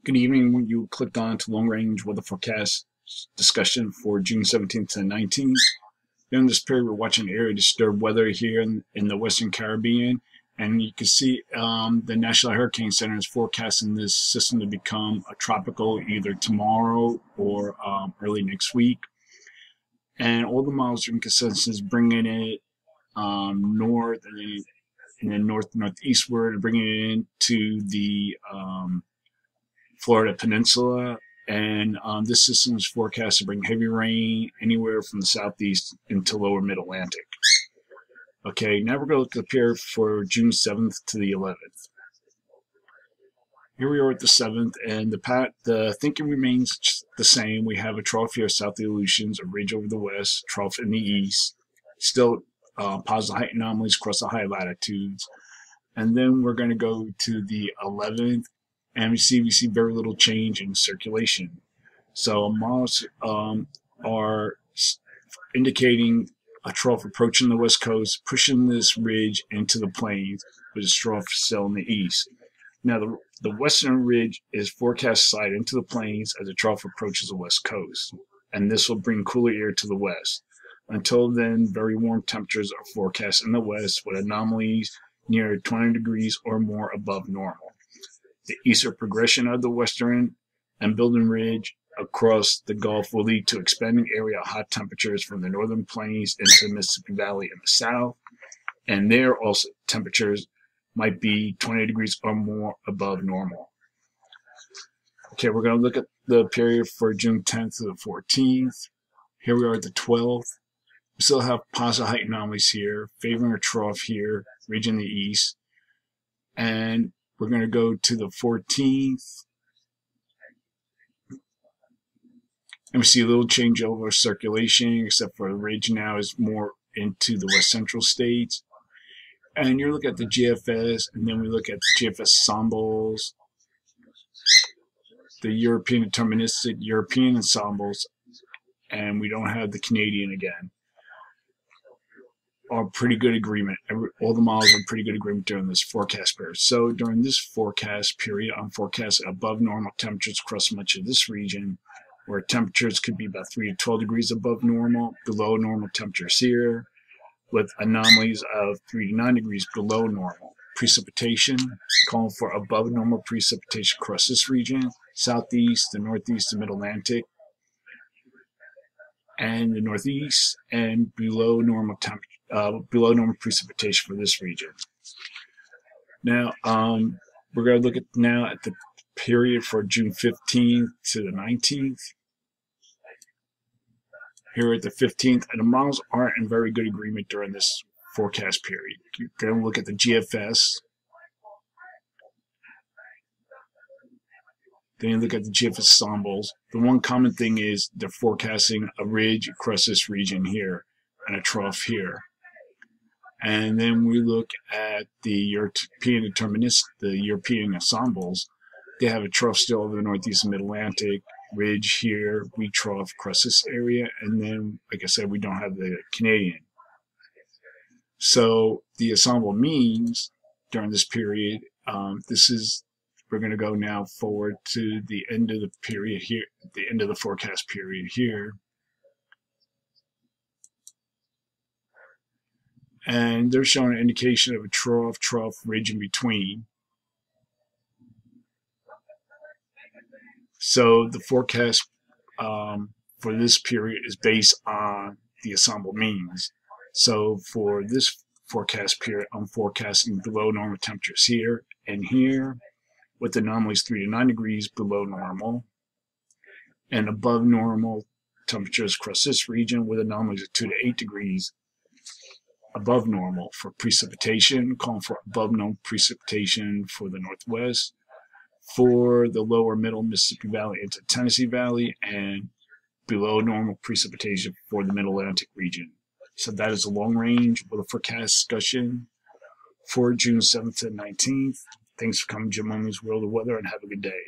Good evening. When you clicked on to long range weather forecast discussion for June 17th to 19th. During this period, we're watching area disturbed weather here in the Western Caribbean. And you can see the National Hurricane Center is forecasting this system to become a tropical either tomorrow or early next week. And all the models are in consensus bringing it north and then northeastward and bringing it into the Florida Peninsula, and this system is forecast to bring heavy rain anywhere from the southeast into lower mid-Atlantic. Okay, now we're going to look up here for June 7th to the 11th. Here we are at the 7th, and the thinking remains the same. We have a trough here south of the Aleutians, a ridge over the west, trough in the east, still positive height anomalies across the high latitudes. And then we're going to go to the 11th, and we see very little change in circulation. So models are indicating a trough approaching the west coast, pushing this ridge into the plains, with a trough still in the east. Now the western ridge is forecast to slide into the plains as the trough approaches the west coast, and this will bring cooler air to the west. Until then, very warm temperatures are forecast in the west, with anomalies near 20 degrees or more above normal. The eastern progression of the western and building ridge across the Gulf will lead to expanding area of hot temperatures from the northern plains into the Mississippi Valley in the south. And there also temperatures might be 20 degrees or more above normal. Okay, we're going to look at the period for June 10th to the 14th. Here we are at the 12th. We still have positive height anomalies here, favoring a trough here, ridge in the east. And we're going to go to the 14th, and we see a little change over circulation, except for the ridge now is more into the west central states. And you look at the GFS, and then we look at the GFS ensembles, the European deterministic European ensembles, and we don't have the Canadian again. Are pretty good agreement. All the models are in pretty good agreement during this forecast period. So during this forecast period, I'm forecasting above normal temperatures across much of this region, where temperatures could be about 3 to 12 degrees above normal, below normal temperatures here, with anomalies of 3 to 9 degrees below normal. Precipitation, calling for above normal precipitation across this region, southeast, the northeast, the mid-Atlantic, and the northeast, and below normal precipitation for this region. Now, we're going to look at the period for June 15th to the 19th. Here at the 15th, and the models aren't in very good agreement during this forecast period. You're going to look at the GFS. Then you look at the GFS ensembles. The one common thing is they're forecasting a ridge across this region here and a trough here. And then we look at the European determinists, the European ensembles. They have a trough still over the northeast and mid-Atlantic, ridge here, we trough across this area, and then, like I said, we don't have the Canadian. So the ensemble means during this period, we're going to go now forward to the end of the period here, the end of the forecast period here. And they're showing an indication of a trough ridge in between. So the forecast for this period is based on the ensemble means. So for this forecast period, I'm forecasting below normal temperatures here and here, with anomalies 3 to 9 degrees below normal, and above normal temperatures across this region, with anomalies of 2 to 8 degrees above normal for precipitation, calling for above normal precipitation for the northwest, for the lower middle Mississippi Valley into Tennessee Valley, and below normal precipitation for the Mid-Atlantic region. So that is a long range weather forecast discussion for June 7th to 19th. Thanks for coming to Jim Mummy's World of Weather, and have a good day.